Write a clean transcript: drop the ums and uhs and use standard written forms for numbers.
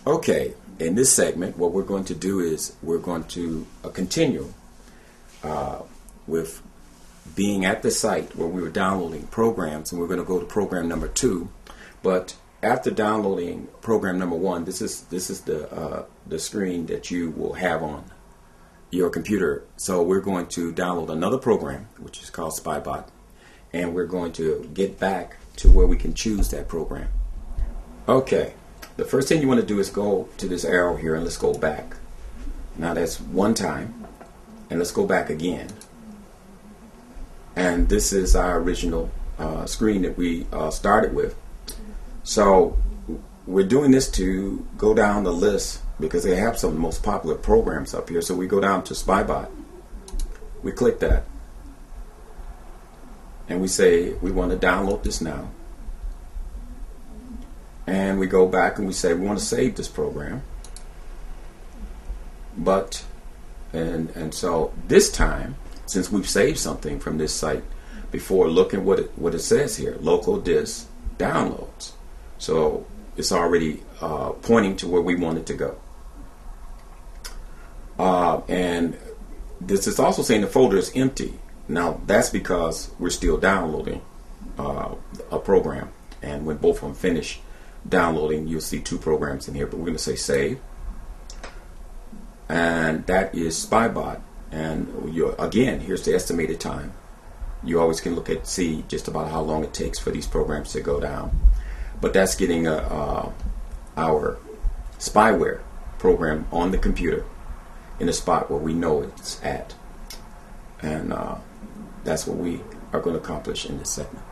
Okay, in this segment, what we're going to do is we're going to continue with being at the site where we were downloading programs, and we're going to go to program number 2. But after downloading program number 1, this is the screen that you will have on your computer. So we're going to download another program, which is called Spybot, and we're going to get back to where we can choose that program. Okay, the first thing you want to do is go to this arrow here and let's go back. Now that's one time, and let's go back again. And this is our original screen that we started with. So we're doing this to go down the list because they have some of the most popular programs up here. So we go down to Spybot. We click that. And we say we want to download this now. And we go back and we say we want to save this program. But, and so this time, since we've saved something from this site before, look at what it says here, local disk downloads. So it's already pointing to where we want it to go. And this is also saying the folder is empty. Now that's because we're still downloading a program, and when both of them finish downloading, you'll see 2 programs in here. But we're going to say save, and that is Spybot. And again, here's the estimated time. You always can see just about how long it takes for these programs to go down. But that's getting our spyware program on the computer in a spot where we know it's at. And that's what we are going to accomplish in this segment.